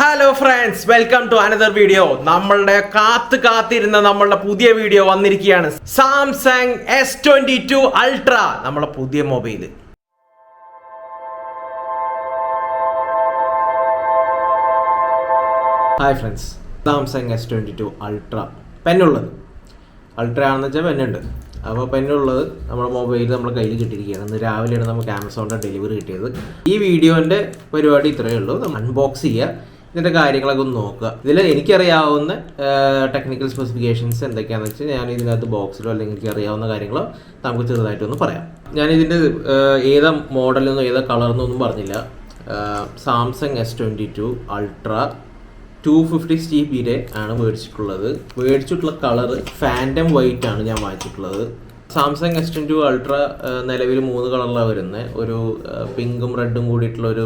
Hello friends, welcome to another video. നമ്മളുടെ കാത്തിരുന്ന നമ്മളുടെ പുതിയ വീഡിയോ വന്നിരിക്കുകയാണ്. സാംസങ് S22 അൾട്ര, നമ്മളെ പുതിയ mobile. Hi friends, Samsung S22 ultra പെന്നുള്ളത്. അൾട്ര ആണെന്ന് വെച്ചാൽ പെന്നുണ്ട്. അപ്പോൾ പെന്നുള്ളത് നമ്മുടെ മൊബൈൽ നമ്മുടെ കയ്യിൽ കിട്ടിയിരിക്കുകയാണ്. ഇന്ന് രാവിലെയാണ് നമുക്ക് ആമസോണിൻ്റെ ഡെലിവറി കിട്ടിയത്. ഈ വീഡിയോൻ്റെ പരിപാടി ഇത്രയേ ഉള്ളൂ. അൺബോക്സ് ചെയ്യുക, ഇതിൻ്റെ കാര്യങ്ങളൊക്കെ ഒന്ന് നോക്കുക. ഇതിൽ എനിക്കറിയാവുന്ന ടെക്നിക്കൽ സ്പെസിഫിക്കേഷൻസ് എന്തൊക്കെയാണെന്ന് വെച്ചാൽ ഞാൻ ഇതിനകത്ത് ബോക്സിലോ അല്ലെങ്കിൽ എനിക്ക് അറിയാവുന്ന കാര്യങ്ങളോ നമുക്ക് ചെറുതായിട്ടൊന്ന് പറയാം. ഞാനിതിൻ്റെ ഏതാ മോഡലെന്നോ ഏതാ കളറെന്നൊന്നും പറഞ്ഞില്ല. സാംസങ് S22 അൾട്ര 250 GB ആണ് മേടിച്ചിട്ടുള്ള കളറ് ഫാൻറ്റം വൈറ്റ് ആണ് ഞാൻ വാങ്ങിച്ചിട്ടുള്ളത്. സാംസങ് S22 അൾട്ര നിലവിൽ 3 കളറിലാണ് വരുന്നത്. ഒരു പിങ്കും റെഡും കൂടിയിട്ടുള്ള ഒരു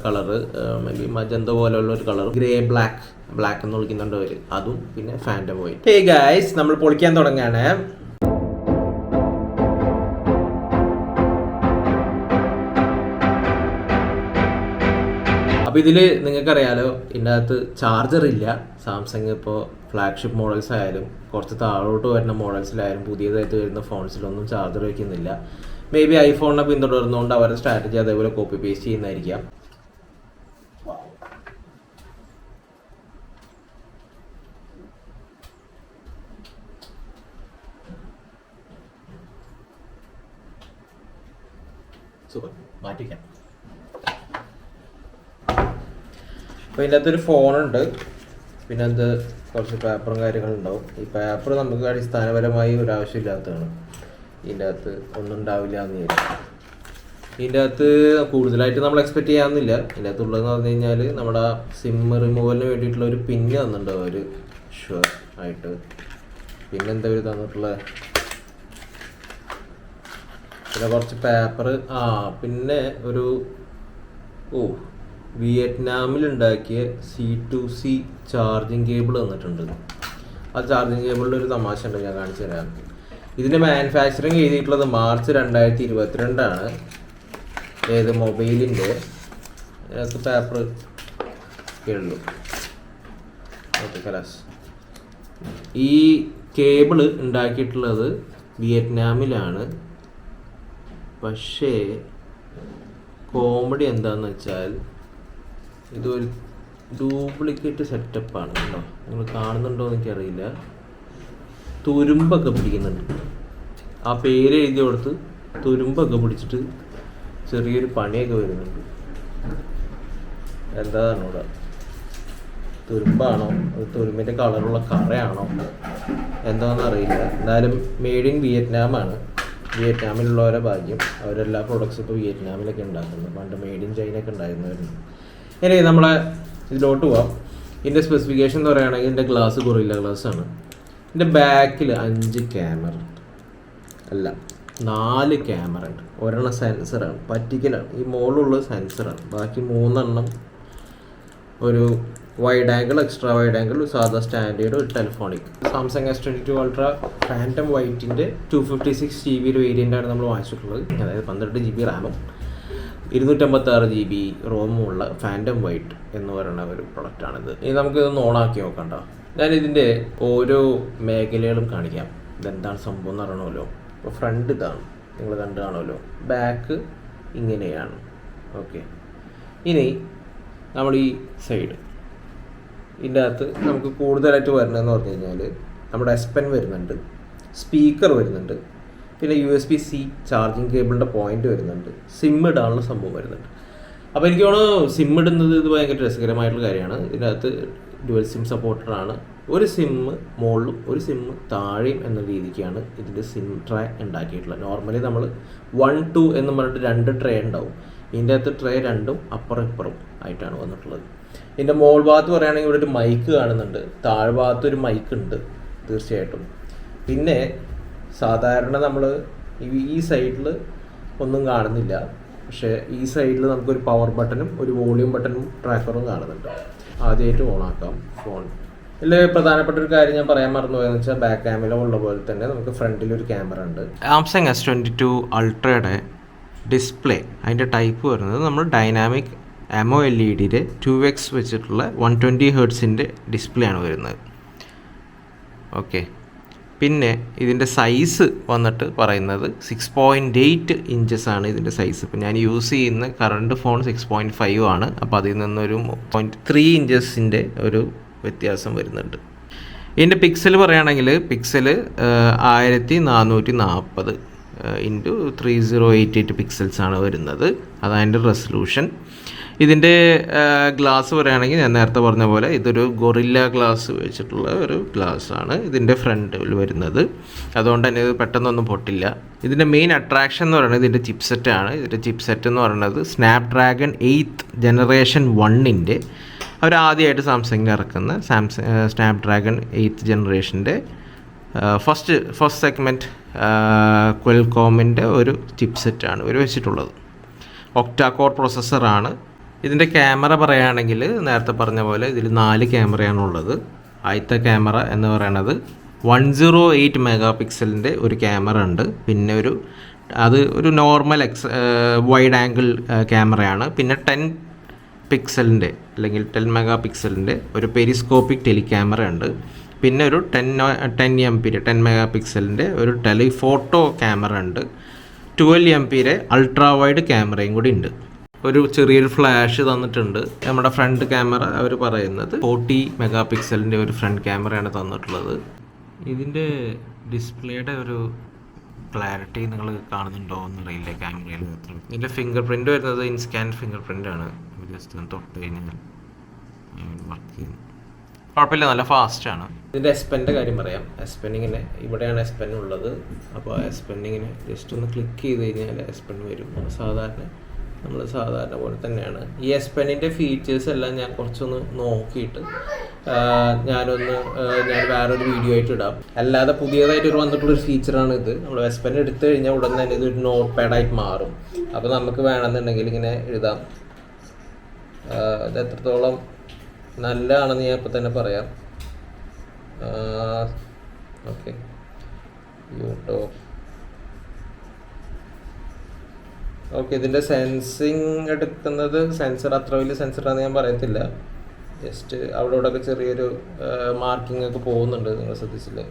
കളറ്, മേ ബി മജന്ത പോലെയുള്ള ഒരു കളർ, ഗ്രേ ബ്ലാക്ക് എന്ന് വിളിക്കുന്നുണ്ട് അവർ, അതും പിന്നെ ഫാൻറ്റം വൈറ്റ്. ഹേ ഗൈസ്, നമ്മൾ പൊളിക്കാൻ തുടങ്ങുകയാണ്. അപ്പോൾ ഇതിൽ നിങ്ങൾക്കറിയാലോ, ഇതിൻ്റെ അകത്ത് ചാർജർ ഇല്ല. സാംസങ് ഇപ്പോൾ ഫ്ലാഗ്ഷിപ്പ് മോഡൽസ് ആയാലും കുറച്ച് താഴോട്ട് വരുന്ന മോഡൽസിലായാലും പുതിയതായിട്ട് വരുന്ന ഫോൺസിലൊന്നും ചാർജർ വയ്ക്കുന്നില്ല. മേ ബി ഐഫോണിനെ പിന്തുടർന്നുകൊണ്ട് അവരുടെ സ്ട്രാറ്റജി അതേപോലെ കോപ്പി പേസ്റ്റ് ചെയ്യുന്നതായിരിക്കാം. സൂപ്പർ, മാറ്റിക്കാം. അപ്പോൾ ഇതിൻ്റെ അകത്തൊരു ഫോണുണ്ട്, പിന്നെ അത് കുറച്ച് പേപ്പറും കാര്യങ്ങളുണ്ടാവും. ഈ പേപ്പർ നമുക്ക് അടിസ്ഥാനപരമായി ഒരാവശ്യമില്ലാത്തതാണ്. ഇതിൻ്റെ അകത്ത് ഒന്നും ഉണ്ടാവില്ല എന്ന് വിചാരിക്കും. ഇതിൻ്റെ അകത്ത് കൂടുതലായിട്ട് നമ്മൾ എക്സ്പെക്റ്റ് ചെയ്യാവുന്നില്ല. ഇതിൻ്റെ അകത്തുള്ളതെന്ന് പറഞ്ഞു കഴിഞ്ഞാൽ നമ്മുടെ സിം റിമൂവലിന് വേണ്ടിയിട്ടുള്ള ഒരു പിന്ന് തന്നിട്ടുണ്ടാവും അവർ ഷുവർ ആയിട്ട്. പിന്നെന്താ ഒരു തന്നിട്ടുള്ള പിന്നെ കുറച്ച് പേപ്പർ, പിന്നെ ഒരു വിയറ്റ്നാമിൽ ഉണ്ടാക്കിയ C2C ചാർജിങ് കേബിൾ തന്നിട്ടുണ്ട്. ആ ചാർജിങ് കേബിളിൻ്റെ ഒരു തമാശ ഉണ്ട്, ഞാൻ കാണിച്ചു തരാം. ഇതിൻ്റെ മാനുഫാക്ചറിങ് ചെയ്തിട്ടുള്ളത് മാർച്ച് 2022 ഏത് മൊബൈലിൻ്റെ അതിനകത്ത് പേപ്പർ കേളു. ഓക്കെ കലാസ്. ഈ കേബിള് ഉണ്ടാക്കിയിട്ടുള്ളത് വിയറ്റ്നാമിലാണ്. പക്ഷേ കോമഡി എന്താണെന്ന് വെച്ചാൽ ഇതൊരു ഡ്യൂപ്ലിക്കേറ്റ് സെറ്റപ്പാണ് കേട്ടോ. നിങ്ങൾ കാണുന്നുണ്ടോ എന്ന് എനിക്കറിയില്ല. തുരുമ്പൊക്കെ പിടിക്കുന്നുണ്ട്. ആ പേര് എഴുതി കൊടുത്ത് തുരുമ്പൊക്കെ പിടിച്ചിട്ട് ചെറിയൊരു പണിയൊക്കെ വരുന്നുണ്ട്. എന്താണെന്ന് ഇവിടെ തുരുമ്പാണോ അത് തുരുമ്പിൻ്റെ കളറുള്ള കറയാണോ എന്താണെന്ന് അറിയില്ല. എന്തായാലും മെയ്ഡ് ഇൻ വിയറ്റ്നാമാണ്. വിയറ്റ്നാമിലുള്ളവരെ ഭാഗ്യം, അവരെല്ലാ പ്രൊഡക്ട്സും ഇപ്പോൾ വിയറ്റ്നാമിലൊക്കെ ഉണ്ടാക്കുന്നത്. പണ്ട് മെയ്ഡ് ഇൻ ചൈനയൊക്കെ ഉണ്ടായിരുന്നവരുണ്ട്. ഇനി നമ്മളെ ഇതിലോട്ട് പോവാം. ഇതിൻ്റെ സ്പെസിഫിക്കേഷൻ എന്ന് പറയുകയാണെങ്കിൽ ഇതിൻ്റെ ഗ്ലാസ് ഗൊറില്ല ഗ്ലാസ്സാണ്. ഇതിൻ്റെ ബാക്കിൽ 5 ക്യാമറ അല്ല 4 ക്യാമറ ഉണ്ട്. ഒരെണ്ണം സെൻസറാണ്, പറ്റിക്കലാണ്. ഈ മുകളിലുള്ളത് സെൻസറാണ്. ബാക്കി 3 എണ്ണം ഒരു wide angle, extra wide angle, സാധാ സ്റ്റാൻഡേർഡ്, ഒരു telephonic. Samsung S22 ultra phantom വൈറ്റിൻ്റെ 256 GB വേരിയൻ്റാണ് നമ്മൾ വാങ്ങിച്ചിട്ടുള്ളത്. അതായത് 12 GB റാമും 256 GB റോമും ഉള്ള ഫാൻറ്റം വൈറ്റ് എന്ന് പറയുന്ന ഒരു പ്രൊഡക്റ്റാണിത്. ഇനി നമുക്കിതൊന്ന് ഓണാക്കി നോക്കണ്ട. ഞാനിതിൻ്റെ ഓരോ മേഖലകളും കാണിക്കാം. ഇതെന്താണ് സംഭവം എന്ന് അറിയണമല്ലോ. ഇപ്പോൾ ഫ്രണ്ട് ഇതാണ്, നിങ്ങൾ കണ്ടു കാണുമല്ലോ. ബാക്ക് ഇങ്ങനെയാണ്. ഓക്കെ, ഇനി നമ്മൾ ഈ സൈഡ്, ഇതിൻ്റെ അകത്ത് നമുക്ക് കൂടുതലായിട്ട് വരണമെന്ന് പറഞ്ഞു കഴിഞ്ഞാൽ നമ്മുടെ S Pen വരുന്നുണ്ട്, സ്പീക്കർ വരുന്നുണ്ട്, പിന്നെ USB-C ചാർജിങ് കേബിളിൻ്റെ പോയിന്റ് വരുന്നുണ്ട്, സിം ഇടാനുള്ള സംഭവം വരുന്നുണ്ട്. അപ്പോൾ എനിക്ക് തോന്നുന്നു സിം ഇടുന്നത് ഇത് ഭയങ്കര രസകരമായിട്ടുള്ള കാര്യമാണ്. ഇതിനകത്ത് ഡുവൽ സിം സപ്പോർട്ടറാണ്. ഒരു സിം മുകളിലും ഒരു സിം താഴെയും എന്ന രീതിക്കാണ് ഇതിൻ്റെ സിം ട്രേ ഉണ്ടാക്കിയിട്ടുള്ളത്. നോർമലി നമ്മൾ 1, 2 എന്ന് പറഞ്ഞിട്ട് 2 ട്രേ ഉണ്ടാവും. ഇതിൻ്റെ അകത്ത് ട്രേ 2ഉം അപ്പുറം ഇപ്പുറം ആയിട്ടാണ് വന്നിട്ടുള്ളത്. ഇതിൻ്റെ മോൾ ഭാഗത്ത് പറയുകയാണെങ്കിൽ ഇവിടെ ഒരു മൈക്ക് കാണുന്നുണ്ട്, താഴ്ഭാഗത്ത് ഒരു മൈക്ക് ഉണ്ട് തീർച്ചയായിട്ടും. പിന്നെ സാധാരണ നമ്മൾ ഈ സൈഡിൽ ഒന്നും കാണുന്നില്ല, പക്ഷേ ഈ സൈഡിൽ നമുക്കൊരു പവർ ബട്ടണും ഒരു വോളിയം ബട്ടണും ട്രാക്കറും കാണുന്നുണ്ട്. ആദ്യമായിട്ട് ഓണാക്കാം ഫോൺ. ഇതിൽ പ്രധാനപ്പെട്ട ഒരു കാര്യം ഞാൻ പറയാൻ മറന്നുപോയെന്ന് വെച്ചാൽ ബാക്ക് ക്യാമറ ഉള്ള പോലെ തന്നെ നമുക്ക് ഫ്രണ്ടിൽ ഒരു ക്യാമറ ഉണ്ട്. സാംസങ് S22 അൾട്രയുടെ ഡിസ്പ്ലേ അതിൻ്റെ ടൈപ്പ് വരുന്നത് നമ്മൾ ഡൈനാമിക് AMOLEDയുടെ 2x വെച്ചിട്ടുള്ള 120 ഹെർട്സിൻ്റെ ഡിസ്പ്ലേ ആണ് വരുന്നത്. ഓക്കെ, പിന്നെ ഇതിൻ്റെ സൈസ് വന്നിട്ട് പറയുന്നത് 6.8 ഇഞ്ചസ് ആണ് ഇതിൻ്റെ സൈസ്. ഇപ്പോൾ ഞാൻ യൂസ് ചെയ്യുന്ന കറണ്ട് ഫോൺ 6.5 ആണ്. അപ്പോൾ അതിൽ നിന്നൊരു 0.3 ഇഞ്ചസിൻ്റെ ഒരു വ്യത്യാസം വരുന്നുണ്ട്. ഇതിൻ്റെ പിക്സൽ പറയുകയാണെങ്കിൽ പിക്സൽ 1440 ഇൻറ്റു 3088 പിക്സൽസാണ് വരുന്നത്. അതതിൻ്റെ റെസൊല്യൂഷൻ. ഇതിൻ്റെ ഗ്ലാസ് പറയുകയാണെങ്കിൽ ഞാൻ നേരത്തെ പറഞ്ഞ പോലെ ഇതൊരു ഗൊറില്ല ഗ്ലാസ് വെച്ചിട്ടുള്ള ഒരു ഗ്ലാസ്സാണ് ഇതിൻ്റെ ഫ്രണ്ടിൽ വരുന്നത്. അതുകൊണ്ട് തന്നെ ഇത് പെട്ടെന്നൊന്നും പൊട്ടില്ല. ഇതിൻ്റെ മെയിൻ അട്രാക്ഷൻ എന്ന് പറയുന്നത് ഇതിൻ്റെ ചിപ്സെറ്റാണ്. ഇതിൻ്റെ ചിപ്സെറ്റ് എന്ന് പറയുന്നത് സ്നാപ്ഡ്രാഗൺ 8th ജനറേഷൻ 1ൻ്റെ അവർ ആദ്യമായിട്ട് സാംസങ്ങിൽ ഇറക്കുന്ന സ്നാപ്ഡ്രാഗൺ 8th ജനറേഷൻ്റെ ഫസ്റ്റ് സെഗ്മെൻറ്റ് ക്വൽകോമിൻ്റെ ഒരു ചിപ്സെറ്റാണ് ഇവർ വെച്ചിട്ടുള്ളത്. ഒക്ടാകോർ പ്രോസസ്സറാണ്. ഇതിൻ്റെ ക്യാമറ പറയുകയാണെങ്കിൽ നേരത്തെ പറഞ്ഞ പോലെ ഇതിൽ 4 ക്യാമറയാണുള്ളത്. ആദ്യത്തെ ക്യാമറ എന്ന് പറയുന്നത് 108 മെഗാ പിക്സലിൻ്റെ ഒരു ക്യാമറ ഉണ്ട്. പിന്നെ ഒരു നോർമൽ വൈഡ് ആംഗിൾ ക്യാമറയാണ്. പിന്നെ 10 പിക്സലിൻ്റെ അല്ലെങ്കിൽ 10 മെഗാ പിക്സലിൻ്റെ ഒരു പെരിസ്കോപ്പിക് ടെലിക്യാമറ ഉണ്ട്. പിന്നെ ഒരു 10 മെഗാ പിക്സലിൻ്റെ ഒരു ടെലിഫോട്ടോ ക്യാമറ ഉണ്ട്. 12 MP അൾട്രാ വൈഡ് ക്യാമറയും കൂടി ഉണ്ട്. ഒരു ചെറിയൊരു ഫ്ലാഷ് തന്നിട്ടുണ്ട്. നമ്മുടെ ഫ്രണ്ട് ക്യാമറ അവർ പറയുന്നത് 40 മെഗാ പിക്സലിൻ്റെ ഒരു ഫ്രണ്ട് ക്യാമറയാണ് തന്നിട്ടുള്ളത്. ഇതിൻ്റെ ഡിസ്പ്ലേയുടെ ഒരു ക്ലാരിറ്റി നിങ്ങൾ കാണുന്നുണ്ടോ എന്നറിയില്ല ക്യാമറയിൽ മാത്രം. ഇതിൻ്റെ ഫിംഗർ പ്രിൻ്റ് വരുന്നത് ഇൻസ്കാൻ ഫിംഗർ പ്രിൻ്റാണ്. ജസ്റ്റ് ഒന്ന് തൊട്ട് കഴിഞ്ഞാൽ വർക്ക് ചെയ്യുന്നു. കുഴപ്പമില്ല, നല്ല ഫാസ്റ്റാണ്. ഇതിൻ്റെ S Pen കാര്യം പറയാം. S Pen ഇങ്ങനെ ഇവിടെയാണ് S Pen ഉള്ളത്. അപ്പോൾ S Pen ഇങ്ങനെ ജസ്റ്റ് ഒന്ന് ക്ലിക്ക് ചെയ്ത് കഴിഞ്ഞാൽ S Pen വരും. നമ്മൾ സാധാരണ പോലെ തന്നെയാണ്. ഈ S Pen ഫീച്ചേഴ്സ് എല്ലാം ഞാൻ കുറച്ചൊന്ന് നോക്കിയിട്ട് ഞാൻ വേറൊരു വീഡിയോ ആയിട്ട് ഇടാം. അല്ലാതെ പുതിയതായിട്ട് വന്നിട്ടുള്ളൊരു ഫീച്ചറാണ് ഇത്. നമ്മൾ S Pen എടുത്തു കഴിഞ്ഞാൽ ഉടൻ തന്നെ ഇതൊരു നോട്ട് പാഡായിട്ട് മാറും. അപ്പോൾ നമുക്ക് വേണമെന്നുണ്ടെങ്കിൽ ഇങ്ങനെ എഴുതാം. ഇത് എത്രത്തോളം നല്ലതാണെന്ന് ഞാൻ ഇപ്പോൾ തന്നെ പറയാം. ഓക്കെ, ഇതിൻ്റെ സെൻസിങ് എടുക്കുന്നത് സെൻസർ അത്ര വലിയ സെൻസറാണെന്ന് ഞാൻ പറയത്തില്ല. ജസ്റ്റ് അവിടെ ഇവിടെയൊക്കെ ചെറിയൊരു മാർക്കിംഗ് ഒക്കെ പോകുന്നുണ്ട്, നിങ്ങൾ ശ്രദ്ധിച്ചില്ലേ?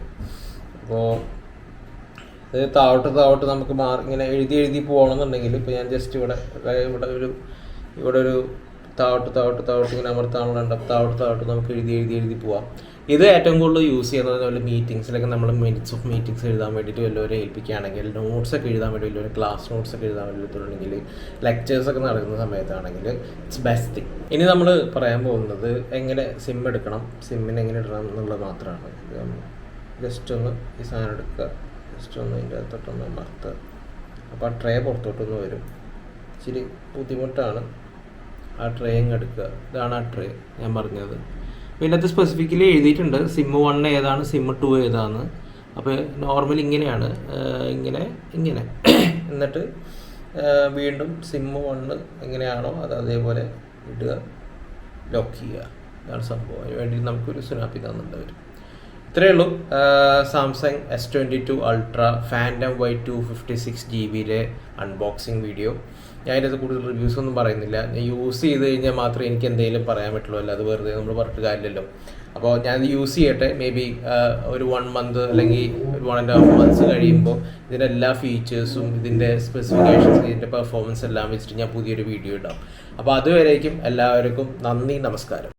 അപ്പോൾ ഇത് താഴോട്ട് നമുക്ക് ഇങ്ങനെ എഴുതി പോകണമെന്നുണ്ടെങ്കിൽ ഇപ്പോൾ ഞാൻ ജസ്റ്റ് ഇവിടെ ഒരു താഴോട്ട് ഇങ്ങനെ അമർത്താനുള്ള താഴോട്ട് നമുക്ക് എഴുതി പോവാം. ഇത് ഏറ്റവും കൂടുതൽ യൂസ് ചെയ്യുന്നത് പോലെ മീറ്റിംഗ്സിലൊക്കെ നമ്മൾ മിനിറ്റ്സ് ഓഫ് മീറ്റിംഗ്സ് എഴുതാൻ വേണ്ടിയിട്ട് വല്ലവരെ ഏൽപ്പിക്കുകയാണെങ്കിൽ, നോട്ട്സൊക്കെ എഴുതാൻ വേണ്ടി വല്ലവരും ക്ലാസ് നോട്ട്സൊക്കെ എഴുതാൻ വേണ്ടിയിട്ടുണ്ടെങ്കിൽ, ലെക്ചേഴ്സൊക്കെ നടക്കുന്ന സമയത്താണെങ്കിൽ ഇറ്റ്സ് ബെസ്റ്റ് തിങ്. ഇനി നമ്മൾ പറയാൻ പോകുന്നത് എങ്ങനെ സിം എടുക്കണം, സിമ്മിന് എങ്ങനെ ഇടണം എന്നുള്ളത് മാത്രമാണ്. ജസ്റ്റ് ഒന്ന് ഈ സാധനം എടുക്കുക, ജസ്റ്റ് ഒന്ന് ഇതിൻ്റെ അകത്തോട്ടൊന്ന് അമർത്തുക. അപ്പോൾ ആ ട്രേ പുറത്തോട്ടൊന്ന് വരും. ഇച്ചിരി ബുദ്ധിമുട്ടാണ്. ആ ട്രേ അങ്ങ് എടുക്കുക. ഇതാണ് ആ ട്രേ ഞാൻ പറഞ്ഞത്. പിന്നെ അത് സ്പെസിഫിക്കലി എഴുതിയിട്ടുണ്ട് സിം 1 ഏതാണ്, സിം 2 ഏതാണ്. അപ്പോൾ നോർമലി ഇങ്ങനെയാണ്, ഇങ്ങനെ എന്നിട്ട് വീണ്ടും സിം 1 എങ്ങനെയാണോ അത് അതേപോലെ ഇടുക, ലോക്ക് ചെയ്യുക. ഇതാണ് സംഭവം. അതിന് വേണ്ടി നമുക്കൊരു സുനാപ്പി തന്നിട്ടുണ്ട്. ഇത്രയേ ഉള്ളൂ. Samsung S22 Ultra Phantom White 256 GB unboxing video. ഞാൻ അതിനകത്ത് കൂടുതൽ റിവ്യൂസ് ഒന്നും പറയുന്നില്ല. ഞാൻ യൂസ് ചെയ്ത് കഴിഞ്ഞാൽ മാത്രമേ എനിക്ക് എന്തെങ്കിലും പറയാൻ പറ്റുള്ളൂ, അല്ലാതെ വെറുതെ നമ്മൾ പറഞ്ഞിട്ട് കാര്യമില്ലല്ലോ. അപ്പോൾ ഞാനത് യൂസ് ചെയ്യട്ടെ. മേ ബി ഒരു 1 month അല്ലെങ്കിൽ ഒരു 1.5 months കഴിയുമ്പോൾ ഇതിൻ്റെ എല്ലാ ഫീച്ചേഴ്സും, ഇതിൻ്റെ സ്പെസിഫിക്കേഷൻസ്, ഇതിൻ്റെ പെർഫോമൻസ് എല്ലാം വെച്ചിട്ട് ഞാൻ പുതിയൊരു വീഡിയോ ഇടാം. അപ്പോൾ അതുവരേക്കും എല്ലാവർക്കും നന്ദി, നമസ്കാരം.